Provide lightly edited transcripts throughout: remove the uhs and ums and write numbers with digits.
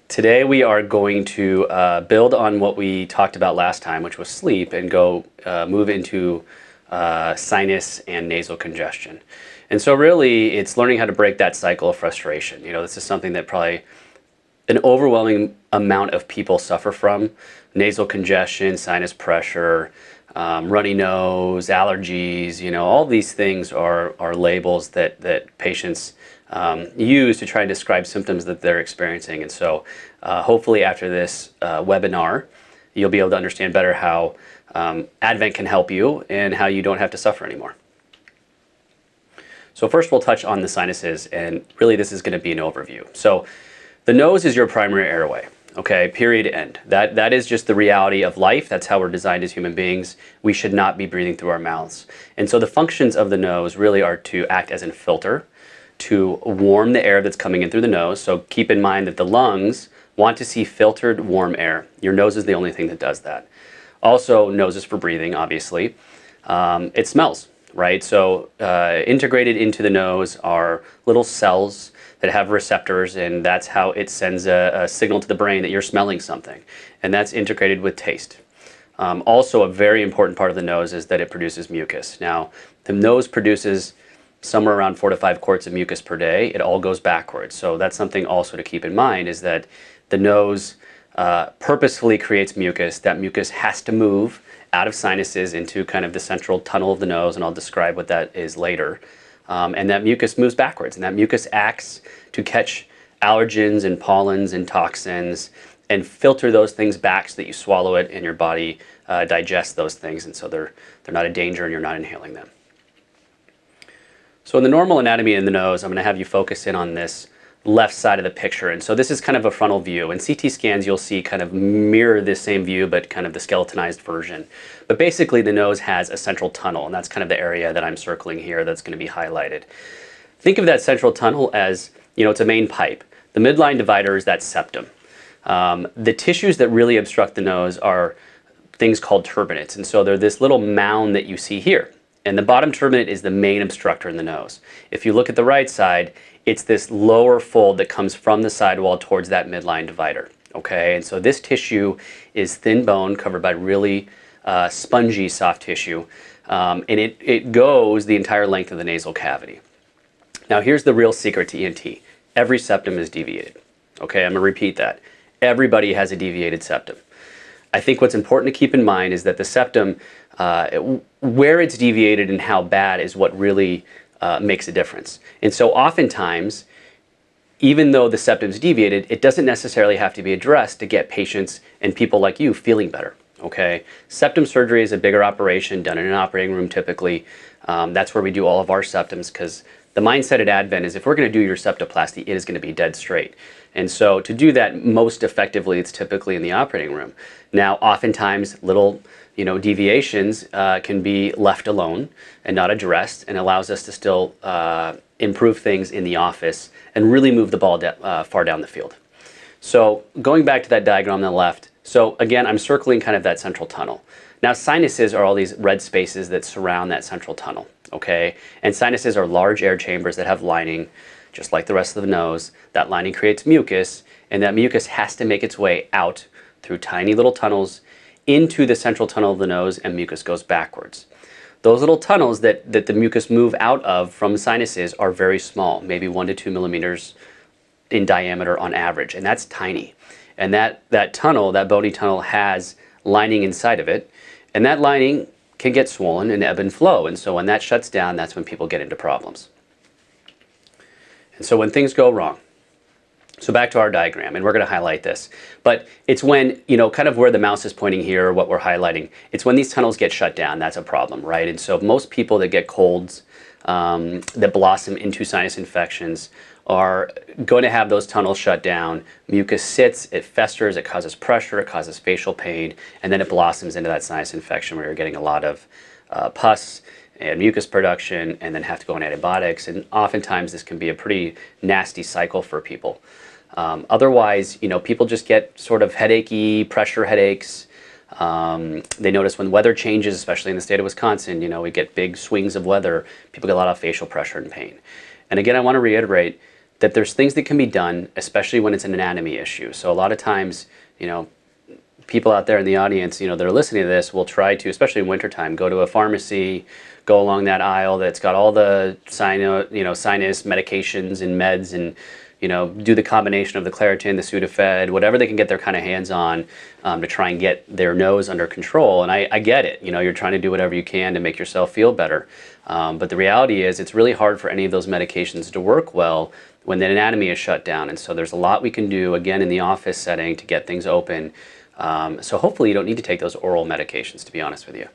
Today we are going to build on what we talked about last time, which was sleep, and move into sinus and nasal congestion. And so really it's learning how to break that cycle of frustration. You know, this is something that probably an overwhelming amount of people suffer from. Nasal congestion, sinus pressure, runny nose, allergies, you know, all these things are labels that patients use to try and describe symptoms that they're experiencing. And so hopefully after this webinar, you'll be able to understand better how Advent can help you and how you don't have to suffer anymore. So first we'll touch on the sinuses, and really this is going to be an overview. So the nose is your primary airway. Okay, period, end. That is just the reality of life. That's how we're designed as human beings. We should not be breathing through our mouths. And so the functions of the nose really are to act as a filter, to warm the air that's coming in through the nose. So keep in mind that the lungs want to see filtered, warm air. Your nose is the only thing that does that. Also, nose is for breathing, obviously. It smells, right? So integrated into the nose are little cells that have receptors, and that's how it sends a signal to the brain that you're smelling something. And that's integrated with taste. Also, a very important part of the nose is that it produces mucus. Now, the nose produces somewhere around 4 to 5 quarts of mucus per day. It all goes backwards. So that's something also to keep in mind, is that the nose purposefully creates mucus. That mucus has to move out of sinuses into kind of the central tunnel of the nose, and I'll describe what that is later. And that mucus moves backwards, and that mucus acts to catch allergens and pollens and toxins and filter those things back so that you swallow it and your body digests those things, and so they're not a danger and you're not inhaling them. So in the normal anatomy in the nose, I'm going to have you focus in on this left side of the picture. And so this is kind of a frontal view. In CT scans, you'll see kind of mirror this same view, but kind of the skeletonized version. But basically, the nose has a central tunnel, and that's kind of the area that I'm circling here that's going to be highlighted. Think of that central tunnel as, you know, it's a main pipe. The midline divider is that septum. The tissues that really obstruct the nose are things called turbinates. And so they're this little mound that you see here. And the bottom turbinate is the main obstructor in the nose. If you look at the right side, it's this lower fold that comes from the sidewall towards that midline divider. Okay, and so this tissue is thin bone covered by really spongy soft tissue, and it goes the entire length of the nasal cavity. Now here's the real secret to ENT. Every septum is deviated. Okay, I'm going to repeat that. Everybody has a deviated septum. I think what's important to keep in mind is that the septum, where it's deviated and how bad is what really makes a difference. And so oftentimes, even though the septum is deviated, it doesn't necessarily have to be addressed to get patients and people like you feeling better. Okay, septum surgery is a bigger operation done in an operating room typically. That's where we do all of our septums, because the mindset at Advent is if we're going to do your septoplasty, it is going to be dead straight. And so to do that most effectively, it's typically in the operating room. Now, oftentimes little deviations can be left alone and not addressed, and allows us to still improve things in the office and really move the ball far down the field. So going back to that diagram on the left, so again, I'm circling kind of that central tunnel. Now, sinuses are all these red spaces that surround that central tunnel, okay? And sinuses are large air chambers that have lining, just like the rest of the nose. That lining creates mucus, and that mucus has to make its way out through tiny little tunnels into the central tunnel of the nose, and mucus goes backwards. Those little tunnels that the mucus move out of from sinuses are very small, maybe 1 to 2 millimeters in diameter on average, and that's tiny. And that tunnel, that bony tunnel, has lining inside of it, and that lining can get swollen and ebb and flow. And so when that shuts down, that's when people get into problems. And so when things go wrong, so back to our diagram, and we're going to highlight this, but it's when, kind of where the mouse is pointing here, what we're highlighting, it's when these tunnels get shut down, that's a problem, right? And so most people that get colds that blossom into sinus infections are going to have those tunnels shut down. Mucus sits, it festers, it causes pressure, it causes facial pain, and then it blossoms into that sinus infection where you're getting a lot of pus and mucus production, and then have to go on antibiotics. And oftentimes this can be a pretty nasty cycle for people. Otherwise, people just get sort of headachy, pressure headaches. They notice when weather changes, especially in the state of Wisconsin, we get big swings of weather. People get a lot of facial pressure and pain. And again, I want to reiterate, that there's things that can be done, especially when it's an anatomy issue. So a lot of times, people out there in the audience, that are listening to this will try to, especially in wintertime, go to a pharmacy, go along that aisle that's got all the sinus medications and meds, and do the combination of the Claritin, the Sudafed, whatever they can get their kind of hands on, to try and get their nose under control. And I get it. You're trying to do whatever you can to make yourself feel better. But the reality is it's really hard for any of those medications to work well when the anatomy is shut down. And so there's a lot we can do, again, in the office setting to get things open. So hopefully you don't need to take those oral medications, to be honest with you.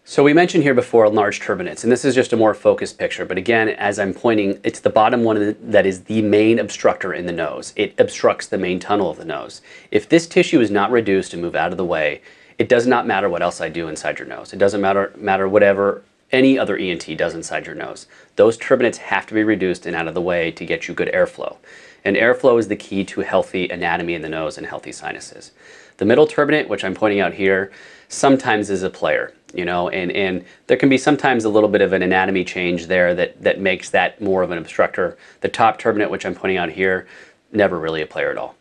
So we mentioned here before enlarged turbinates, and this is just a more focused picture. But again, as I'm pointing, it's the bottom one that is the main obstructor in the nose. It obstructs the main tunnel of the nose. If this tissue is not reduced and move out of the way, it does not matter what else I do inside your nose. It doesn't matter whatever any other ENT does inside your nose. Those turbinates have to be reduced and out of the way to get you good airflow. And airflow is the key to healthy anatomy in the nose and healthy sinuses. The middle turbinate, which I'm pointing out here, sometimes is a player, and there can be sometimes a little bit of an anatomy change there that makes that more of an obstructor. The top turbinate, which I'm pointing out here, never really a player at all.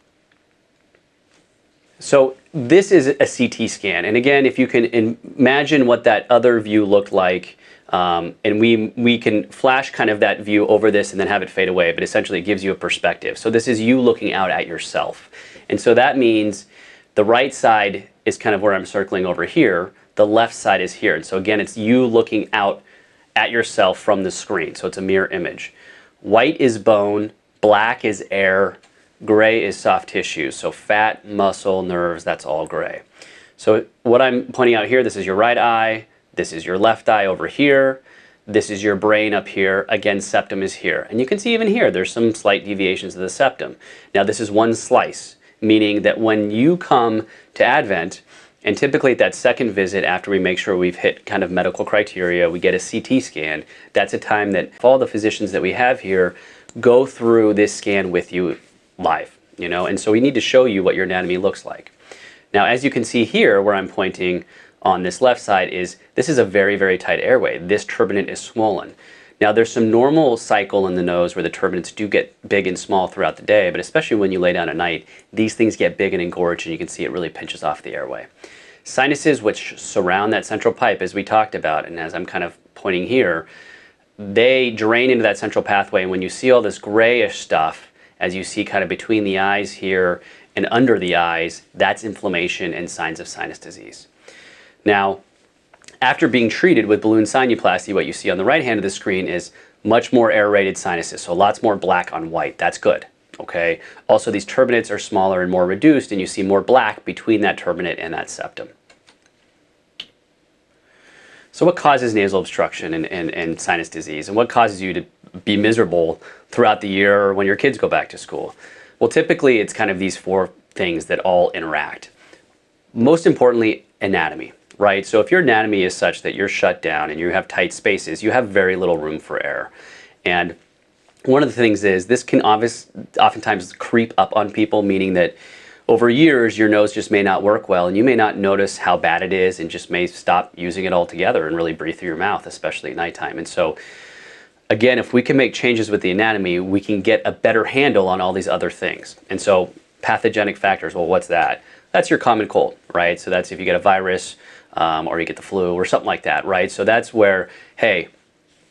So this is a CT scan, and again, if you can imagine what that other view looked like, and we can flash kind of that view over this and then have it fade away, but essentially it gives you a perspective. So this is you looking out at yourself. And so that means the right side is kind of where I'm circling over here, the left side is here. And so again, it's you looking out at yourself from the screen, so it's a mirror image. White is bone, black is air, gray is soft tissue. So fat, muscle, nerves, that's all gray. So what I'm pointing out here, this is your right eye, this is your left eye over here, this is your brain up here, again septum is here. And you can see even here, there's some slight deviations of the septum. Now this is one slice, meaning that when you come to Advent, and typically at that second visit after we make sure we've hit kind of medical criteria, we get a CT scan, that's a time that all the physicians that we have here go through this scan with you live, and so we need to show you what your anatomy looks like. Now as you can see here where I'm pointing on this left side this is a very, very tight airway. This turbinate is swollen. Now there's some normal cycle in the nose where the turbinates do get big and small throughout the day, but especially when you lay down at night, these things get big and engorged, and you can see it really pinches off the airway. Sinuses, which surround that central pipe, as we talked about, and as I'm kind of pointing here, they drain into that central pathway, and when you see all this grayish stuff, as you see kind of between the eyes here and under the eyes, that's inflammation and signs of sinus disease. Now, after being treated with balloon sinuplasty, what you see on the right hand of the screen is much more aerated sinuses, so lots more black on white. That's good, okay? Also, these turbinates are smaller and more reduced, and you see more black between that turbinate and that septum. So what causes nasal obstruction and sinus disease, and what causes you to be miserable throughout the year or when your kids go back to school? Well, typically it's kind of these four things that all interact. Most importantly, anatomy. Right? So if your anatomy is such that you're shut down and you have tight spaces, you have very little room for air. And one of the things is this can oftentimes creep up on people, meaning that over years your nose just may not work well and you may not notice how bad it is and just may stop using it altogether and really breathe through your mouth, especially at nighttime. And so again, if we can make changes with the anatomy, we can get a better handle on all these other things. And so pathogenic factors, well, what's that? That's your common cold, right? So that's if you get a virus, or you get the flu or something like that, right? So that's where, hey,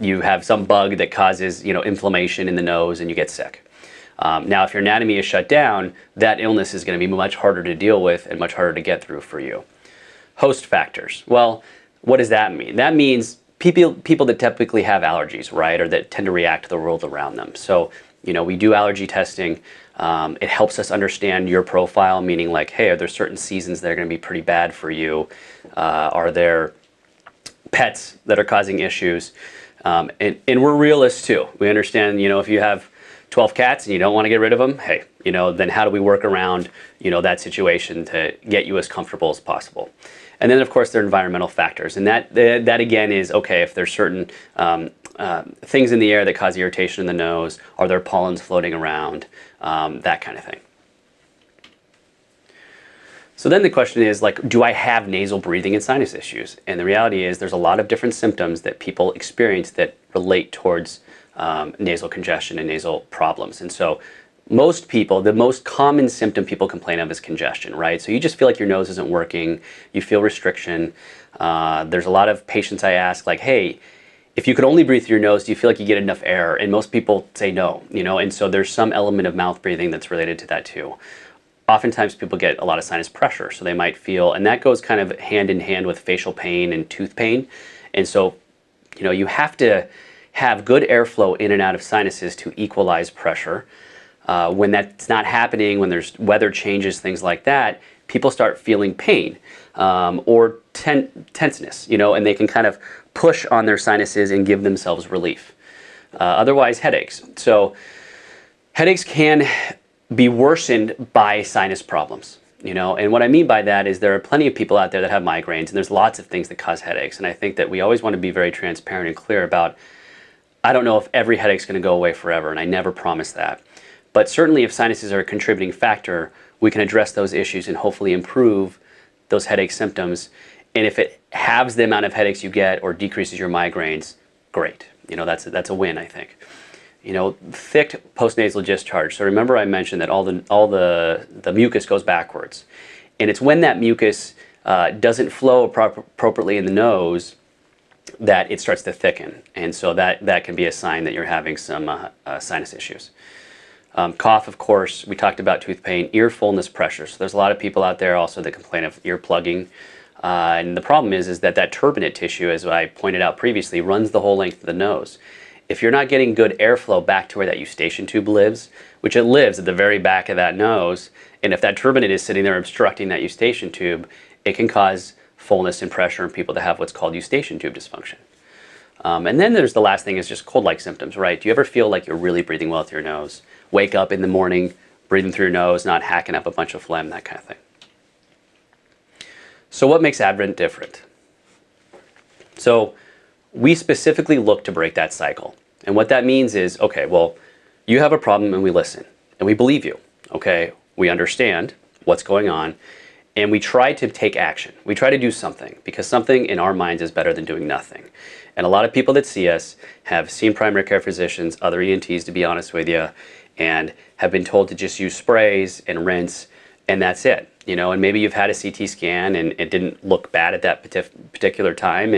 you have some bug that causes, inflammation in the nose and you get sick. Now, if your anatomy is shut down, that illness is going to be much harder to deal with and much harder to get through for you. Host factors. Well, what does that mean? That means people that typically have allergies, right, or that tend to react to the world around them. So, we do allergy testing. It helps us understand your profile, meaning like, hey, are there certain seasons that are going to be pretty bad for you? Are there pets that are causing issues? And we're realists too. We understand, if you have 12 cats and you don't want to get rid of them, hey, then how do we work around, that situation to get you as comfortable as possible? And then, of course, there are environmental factors. And that again is, okay, if there's certain things in the air that cause irritation in the nose, are there pollens floating around, that kind of thing. So then the question is, do I have nasal breathing and sinus issues? And the reality is there's a lot of different symptoms that people experience that relate towards nasal congestion and nasal problems. And so most people, the most common symptom people complain of is congestion, right? So you just feel like your nose isn't working, you feel restriction. There's a lot of patients I ask, like, hey, if you could only breathe through your nose, do you feel like you get enough air? And most people say no, and so there's some element of mouth breathing that's related to that too. Oftentimes people get a lot of sinus pressure, so they might feel, and that goes kind of hand in hand with facial pain and tooth pain. And so, you have to have good airflow in and out of sinuses to equalize pressure. When that's not happening, when there's weather changes, things like that, people start feeling pain or tenseness, and they can kind of push on their sinuses and give themselves relief. Otherwise, headaches. So headaches can be worsened by sinus problems, and what I mean by that is there are plenty of people out there that have migraines, and there's lots of things that cause headaches. And I think that we always want to be very transparent and clear about, I don't know if every headache's going to go away forever, and I never promise that. But certainly if sinuses are a contributing factor, we can address those issues and hopefully improve those headache symptoms. And if it halves the amount of headaches you get or decreases your migraines, great. That's a win, I think. Thick postnasal discharge. So remember I mentioned that all the mucus goes backwards. And it's when that mucus doesn't flow appropriately in the nose that it starts to thicken. And so that can be a sign that you're having some sinus issues. Cough, of course, we talked about tooth pain, ear fullness pressure. So there's a lot of people out there also that complain of ear plugging. And the problem is that turbinate tissue, as I pointed out previously, runs the whole length of the nose. If you're not getting good airflow back to where that eustachian tube lives, which it lives at the very back of that nose, and if that turbinate is sitting there obstructing that eustachian tube, it can cause fullness and pressure in people that have what's called eustachian tube dysfunction. And then there's the last thing is just cold-like symptoms, right? Do you ever feel like you're really breathing well through your nose? Wake up in the morning, breathing through your nose, not hacking up a bunch of phlegm, that kind of thing. So what makes Advent different? So we specifically look to break that cycle. And what that means is, okay, well, you have a problem and we listen and we believe you, okay? We understand what's going on and we try to take action. We try to do something because something in our minds is better than doing nothing. And a lot of people that see us have seen primary care physicians, other ENTs to be honest with you, and have been told to just use sprays and rinse and that's it. And maybe you've had a CT scan and it didn't look bad at that particular time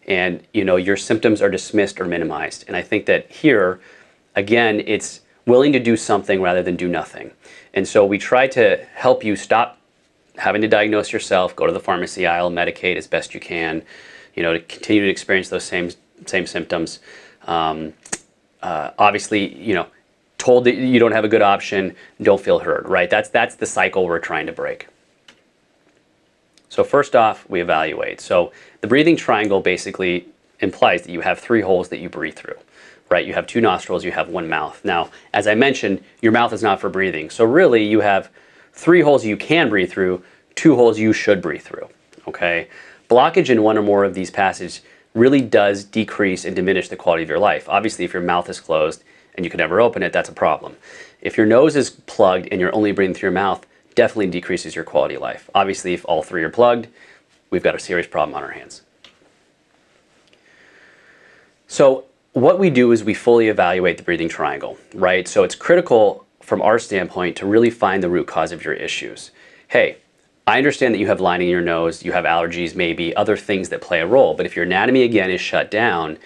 and your symptoms are dismissed or minimized. And I think that here, again, it's willing to do something rather than do nothing. And so we try to help you stop having to diagnose yourself, go to the pharmacy aisle, medicate as best you can, to continue to experience those same symptoms. Obviously, told that you don't have a good option, don't feel heard, right? That's the cycle we're trying to break. So first off, we evaluate. So the breathing triangle basically implies that you have 3 holes that you breathe through, right? You have 2 nostrils, you have 1 mouth. Now, as I mentioned, your mouth is not for breathing. So really, you have 3 holes you can breathe through, 2 holes you should breathe through, okay? Blockage in one or more of these passages really does decrease and diminish the quality of your life. Obviously, if your mouth is closed and you can never open it, that's a problem. If your nose is plugged and you're only breathing through your mouth, definitely decreases your quality of life. Obviously, if all 3 are plugged, we've got a serious problem on our hands. So what we do is we fully evaluate the breathing triangle, right? So it's critical from our standpoint to really find the root cause of your issues. Hey, I understand that you have lining in your nose, you have allergies, maybe other things that play a role, but if your anatomy again is shut down,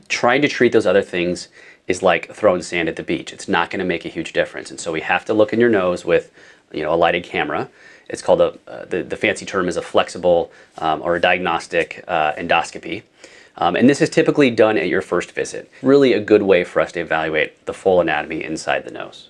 trying to treat those other things is like throwing sand at the beach. It's not going to make a huge difference. And so we have to look in your nose with a lighted camera. It's called the fancy term is a flexible or a diagnostic endoscopy. And this is typically done at your first visit. Really a good way for us to evaluate the full anatomy inside the nose.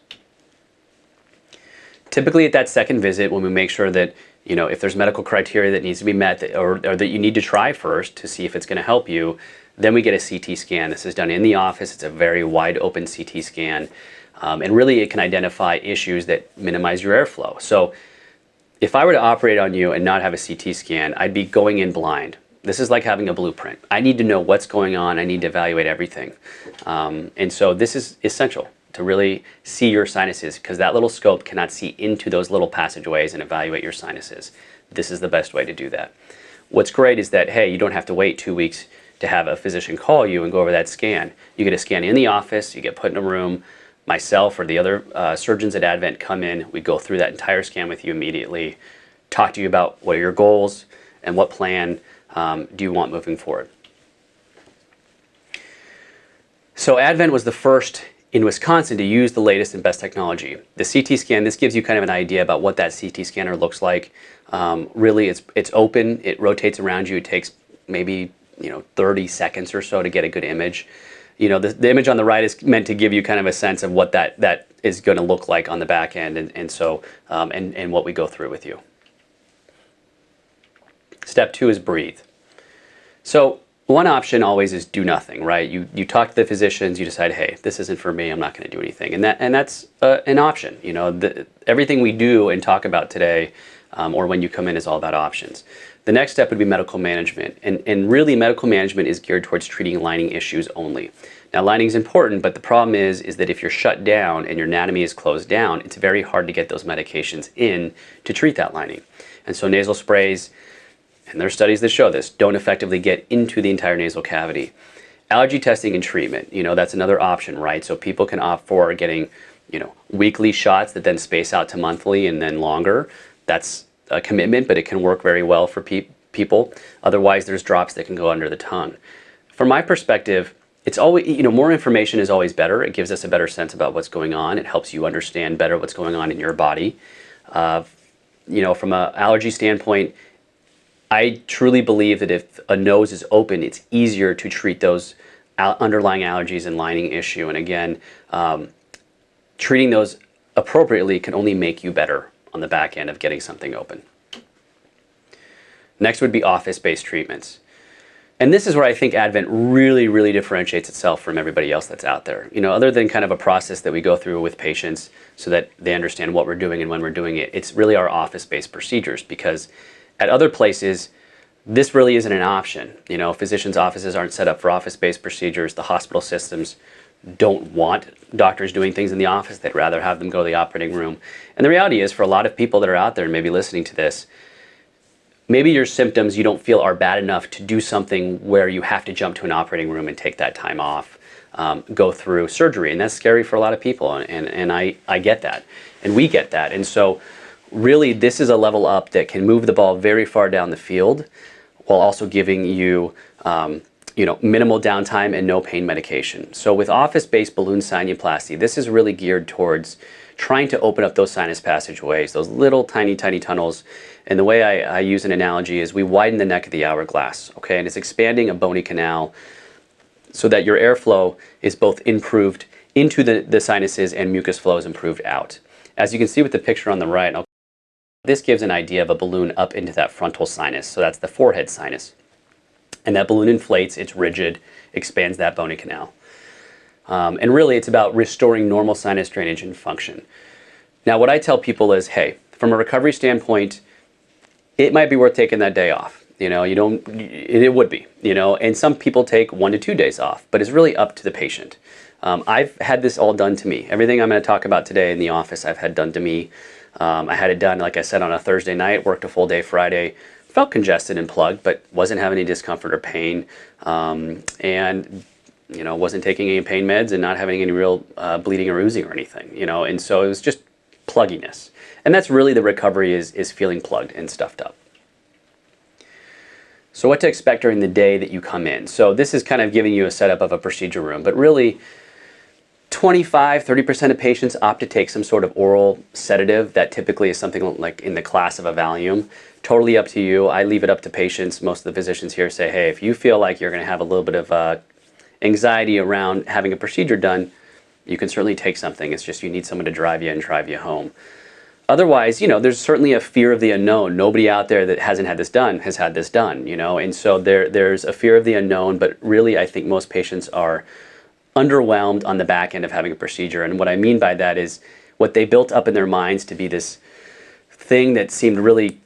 Typically at that second visit, when we make sure that, if there's medical criteria that needs to be met or that you need to try first to see if it's going to help you, then we get a CT scan. This is done in the office. It's a very wide open CT scan. And really it can identify issues that minimize your airflow. So if I were to operate on you and not have a CT scan, I'd be going in blind. This is like having a blueprint. I need to know what's going on. I need to evaluate everything. And so this is essential to really see your sinuses because that little scope cannot see into those little passageways and evaluate your sinuses. This is the best way to do that. What's great is that, hey, you don't have to wait 2 weeks to have a physician call you and go over that scan. You get a scan in the office, you get put in a room, myself or the other surgeons at Advent come in, we go through that entire scan with you immediately, talk to you about what are your goals and what plan do you want moving forward. So Advent was the first in Wisconsin to use the latest and best technology. The CT scan, this gives you kind of an idea about what that CT scanner looks like. Really, it's open, it rotates around you, it takes maybe 30 seconds or so to get a good image. The image on the right is meant to give you kind of a sense of what that is going to look like on the back end, and what we go through with you. Step 2 is breathe. So one option always is do nothing, right? You talk to the physicians, you decide, hey, this isn't for me, I'm not going to do anything, and that's an option. Everything we do and talk about today, or when you come in, is all about options. The next step would be medical management, and really medical management is geared towards treating lining issues only. Now lining is important, but the problem is that if you're shut down and your anatomy is closed down, it's very hard to get those medications in to treat that lining. And so nasal sprays, and there are studies that show this, don't effectively get into the entire nasal cavity. Allergy testing and treatment, that's another option, right? So people can opt for getting, weekly shots that then space out to monthly and then longer. That's a commitment, but it can work very well for people. Otherwise, there's drops that can go under the tongue. From my perspective, it's always, more information is always better. It gives us a better sense about what's going on. It helps you understand better what's going on in your body. From an allergy standpoint, I truly believe that if a nose is open, it's easier to treat those underlying allergies and lining issue. And again, treating those appropriately can only make you better on the back end of getting something open. Next would be office-based treatments. And this is where I think Advent really, really differentiates itself from everybody else that's out there. Other than kind of a process that we go through with patients so that they understand what we're doing and when we're doing it, it's really our office-based procedures, because at other places, this really isn't an option. Physicians' offices aren't set up for office-based procedures. The hospital systems don't want doctors doing things in the office. They'd rather have them go to the operating room. And the reality is, for a lot of people that are out there and maybe listening to this, maybe your symptoms you don't feel are bad enough to do something where you have to jump to an operating room and take that time off, go through surgery. And that's scary for a lot of people. And I get that. And we get that. And so really, this is a level up that can move the ball very far down the field while also giving you, minimal downtime and no pain medication. So with office-based balloon sinuplasty, this is really geared towards trying to open up those sinus passageways, those little tiny, tiny tunnels. And the way I use an analogy is we widen the neck of the hourglass, okay? And it's expanding a bony canal so that your airflow is both improved into the sinuses and mucus flow is improved out. As you can see with the picture on the right, this gives an idea of a balloon up into that frontal sinus. So that's the forehead sinus. And that balloon inflates, it's rigid, expands that bony canal. And really it's about restoring normal sinus drainage and function. Now what I tell people is, hey, from a recovery standpoint, it might be worth taking that day off. It would be, and some people take 1 to 2 days off, but it's really up to the patient. I've had this all done to me. Everything I'm going to talk about today in the office, I've had done to me. I had it done, like I said, on a Thursday night, worked a full day Friday, felt congested and plugged, but wasn't having any discomfort or pain, and wasn't taking any pain meds and not having any real bleeding or oozing or anything, and so it was just plugginess. And that's really the recovery is feeling plugged and stuffed up. So what to expect during the day that you come in. So this is kind of giving you a setup of a procedure room, but really 25–30% of patients opt to take some sort of oral sedative that typically is something like in the class of a Valium. Totally up to you. I leave it up to patients. Most of the physicians here say, hey, if you feel like you're going to have a little bit of anxiety around having a procedure done, you can certainly take something. It's just you need someone to drive you and drive you home. Otherwise, there's certainly a fear of the unknown. Nobody out there that hasn't had this done has had this done, and so there's a fear of the unknown, but really I think most patients are underwhelmed on the back end of having a procedure. And what I mean by that is what they built up in their minds to be this thing that seemed really,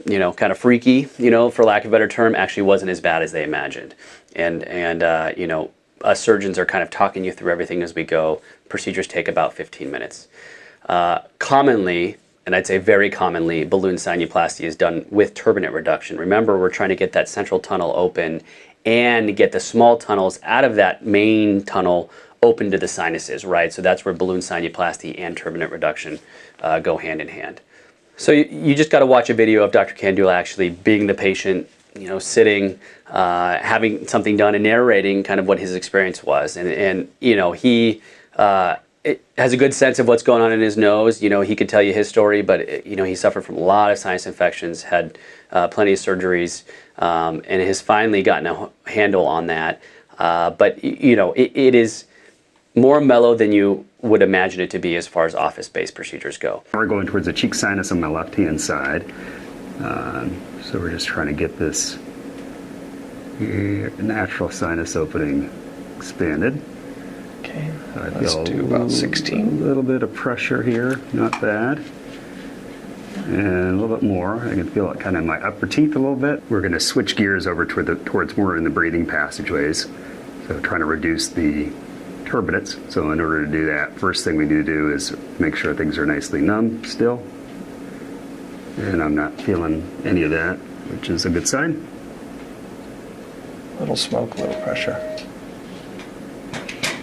kind of freaky, for lack of a better term, actually wasn't as bad as they imagined. And us surgeons are kind of talking you through everything as we go. Procedures take about 15 minutes. Commonly, and I'd say very commonly, balloon sinuplasty is done with turbinate reduction. Remember, we're trying to get that central tunnel open and get the small tunnels out of that main tunnel open to the sinuses, right? So that's where balloon sinuplasty and turbinate reduction go hand in hand. So you just got to watch a video of Dr. Kandula actually being the patient, you know, sitting, having something done and narrating kind of what his experience was. And you know, he has a good sense of what's going on in his nose. You know, he could tell you his story, but you know, he suffered from a lot of sinus infections, had plenty of surgeries, and has finally gotten a handle on that. But you know, it is more mellow than you would imagine it to be as far as office-based procedures go. We're going towards the cheek sinus on my left-hand side. So we're just trying to get this natural sinus opening expanded. Okay, I let's feel do about 16. A little bit of pressure here, not bad. And a little bit more. I can feel it kind of in my upper teeth a little bit. We're going to switch gears over towards more in the breathing passageways. So trying to reduce the turbinates. So in order to do that, first thing we need to do is make sure things are nicely numb still. And I'm not feeling any of that, which is a good sign. Little smoke, little pressure.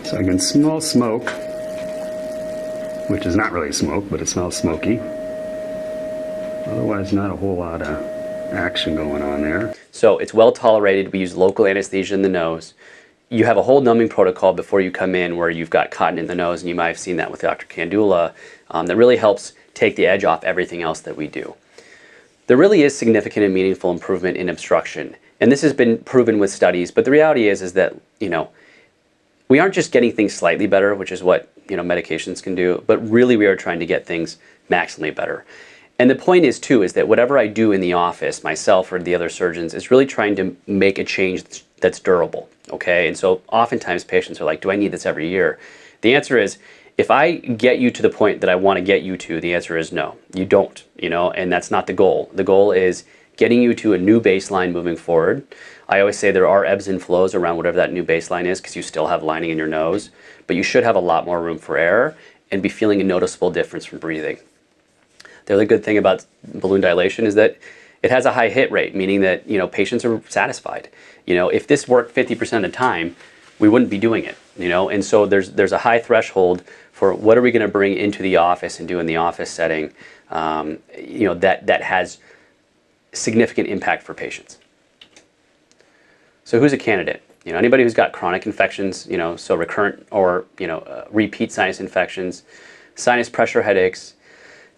So I can smell smoke, which is not really smoke, but it smells smoky. Otherwise, not a whole lot of action going on there. So it's well tolerated. We use local anesthesia in the nose. You have a whole numbing protocol before you come in where you've got cotton in the nose, and you might have seen that with Dr. Kandula, that really helps take the edge off everything else that we do. There really is significant and meaningful improvement in obstruction, and this has been proven with studies, but the reality is that, you know, we aren't just getting things slightly better, which is what, you know, medications can do, but really we are trying to get things maximally better. And the point is too, is that whatever I do in the office, myself or the other surgeons, is really trying to make a change that's durable, okay? And so oftentimes patients are like, do I need this every year? The answer is, if I get you to the point that I want to get you to, the answer is no, you don't, you know, and that's not the goal. The goal is getting you to a new baseline moving forward. I always say there are ebbs and flows around whatever that new baseline is because you still have lining in your nose, but you should have a lot more room for air and be feeling a noticeable difference from breathing. The other good thing about balloon dilation is that it has a high hit rate, meaning that, you know, patients are satisfied. You know, if this worked 50% of the time, we wouldn't be doing it, you know, and so there's a high threshold for what are we going to bring into the office and do in the office setting, you know, that has significant impact for patients. So who's a candidate? You know, anybody who's got chronic infections, you know, so recurrent or, you know, repeat sinus infections, sinus pressure headaches,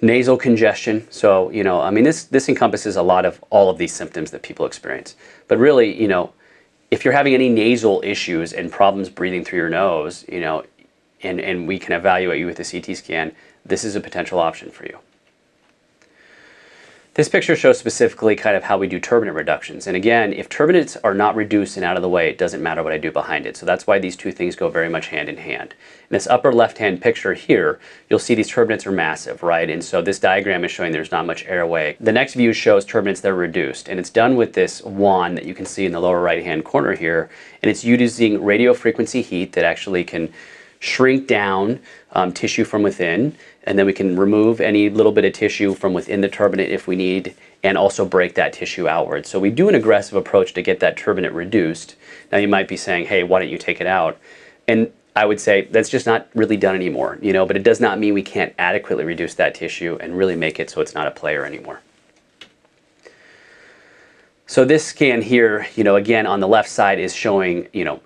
nasal congestion. So, you know, I mean, this encompasses a lot of all of these symptoms that people experience. But really, you know, if you're having any nasal issues and problems breathing through your nose, you know, and we can evaluate you with a CT scan, this is a potential option for you. This picture shows specifically kind of how we do turbinate reductions. And again, if turbinates are not reduced and out of the way, it doesn't matter what I do behind it. So that's why these two things go very much hand in hand. In this upper left-hand picture here, you'll see these turbinates are massive, right? And so this diagram is showing there's not much airway. The next view shows turbinates that are reduced. And it's done with this wand that you can see in the lower right-hand corner here. And it's using radio frequency heat that actually can shrink down tissue from within, and then we can remove any little bit of tissue from within the turbinate if we need, and also break that tissue outward. So we do an aggressive approach to get that turbinate reduced. Now you might be saying, hey, why don't you take it out? And I would say that's just not really done anymore, you know, but it does not mean we can't adequately reduce that tissue and really make it so it's not a player anymore. So this scan here, you know, again on the left side is showing, you know,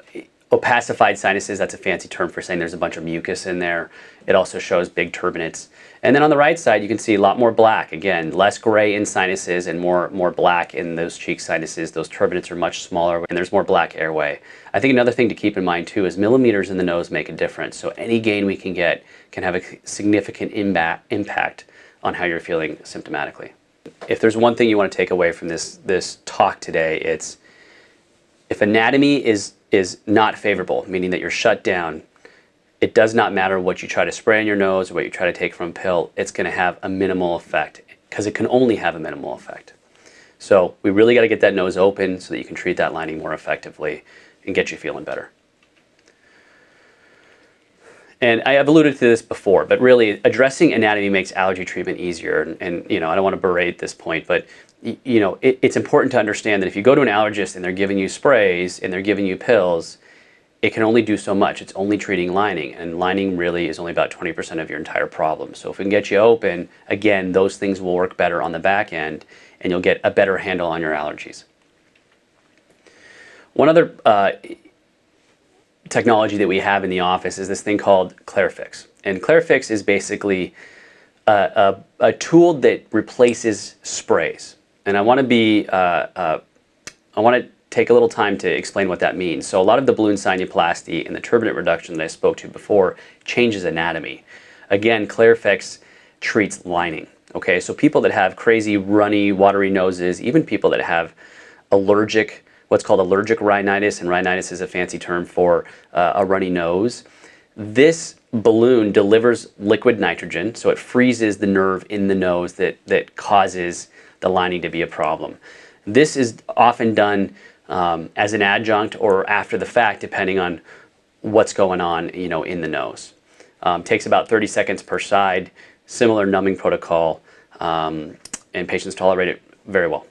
opacified sinuses. That's a fancy term for saying there's a bunch of mucus in there. It also shows big turbinates. And then on the right side, you can see a lot more black. Again, less gray in sinuses and more black in those cheek sinuses. Those turbinates are much smaller and there's more black airway. I think another thing to keep in mind too is millimeters in the nose make a difference. So any gain we can get can have a significant impact on how you're feeling symptomatically. If there's one thing you want to take away from this talk today, it's if anatomy is not favorable, meaning that you're shut down, it does not matter what you try to spray in your nose or what you try to take from a pill, it's going to have a minimal effect because it can only have a minimal effect. So we really got to get that nose open so that you can treat that lining more effectively and get you feeling better. And I have alluded to this before, but really addressing anatomy makes allergy treatment easier. And you know, I don't want to berate this point, but it's important to understand that if you go to an allergist and they're giving you sprays and they're giving you pills, it can only do so much. It's only treating lining, and lining really is only about 20% of your entire problem. So if we can get you open, again, those things will work better on the back end, and you'll get a better handle on your allergies. One other technology that we have in the office is this thing called ClearFix. And ClearFix is basically a tool that replaces sprays. And I want to take a little time to explain what that means. So a lot of the balloon sinuplasty and the turbinate reduction that I spoke to before changes anatomy. Again, ClearFix treats lining. Okay, so people that have crazy runny, watery noses, even people that have what's called allergic rhinitis, and rhinitis is a fancy term for a runny nose. This balloon delivers liquid nitrogen, so it freezes the nerve in the nose that causes the lining to be a problem. This is often done as an adjunct or after the fact, depending on what's going on, in the nose. Takes about 30 seconds per side, similar numbing protocol, and patients tolerate it very well.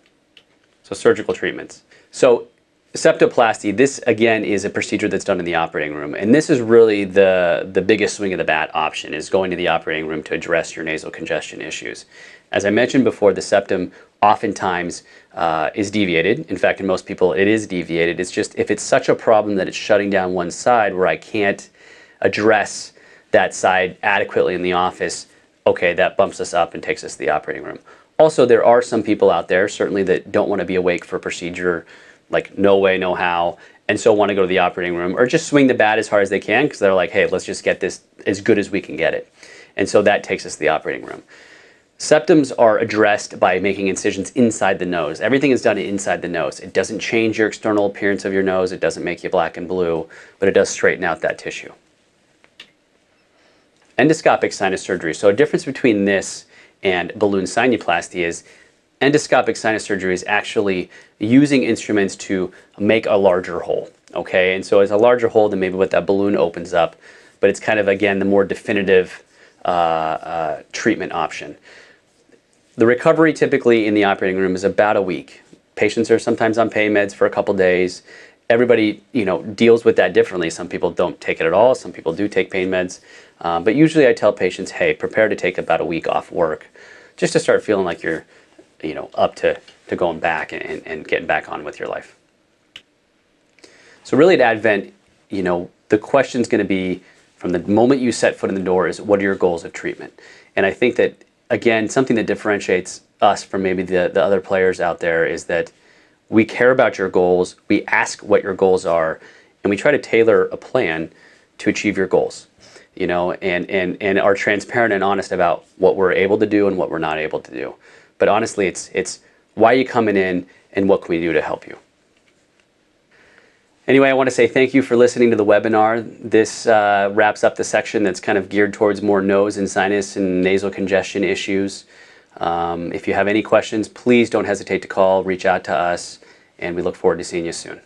So surgical treatments. So septoplasty, this again is a procedure that's done in the operating room, and this is really the biggest swing of the bat option, is going to the operating room to address your nasal congestion issues. As I mentioned before, the septum oftentimes is deviated. In fact, in most people it is deviated. It's just if it's such a problem that it's shutting down one side where I can't address that side adequately in the office, okay, that bumps us up and takes us to the operating room. Also, there are some people out there certainly that don't want to be awake for a procedure, like no way, no how, and so want to go to the operating room or just swing the bat as hard as they can because they're like, hey, let's just get this as good as we can get it. And so that takes us to the operating room. Septums are addressed by making incisions inside the nose. Everything is done inside the nose. It doesn't change your external appearance of your nose. It doesn't make you black and blue, but it does straighten out that tissue. Endoscopic sinus surgery. So a difference between this and balloon sinuplasty is endoscopic sinus surgery is actually using instruments to make a larger hole. Okay, and so it's a larger hole than maybe what that balloon opens up, but it's kind of, again, the more definitive treatment option. The recovery typically in the operating room is about a week. Patients are sometimes on pain meds for a couple days. Everybody, deals with that differently. Some people don't take it at all. Some people do take pain meds. But usually I tell patients, hey, prepare to take about a week off work just to start feeling like you're, up to going back and getting back on with your life. So really at Advent, the question's going to be, from the moment you set foot in the door, is what are your goals of treatment? And I think that, again, something that differentiates us from maybe the other players out there is that we care about your goals, we ask what your goals are, and we try to tailor a plan to achieve your goals, and are transparent and honest about what we're able to do and what we're not able to do. But honestly, it's why are you coming in and what can we do to help you? Anyway, I want to say thank you for listening to the webinar. This wraps up the section that's kind of geared towards more nose and sinus and nasal congestion issues. If you have any questions, please don't hesitate to call, reach out to us, and we look forward to seeing you soon.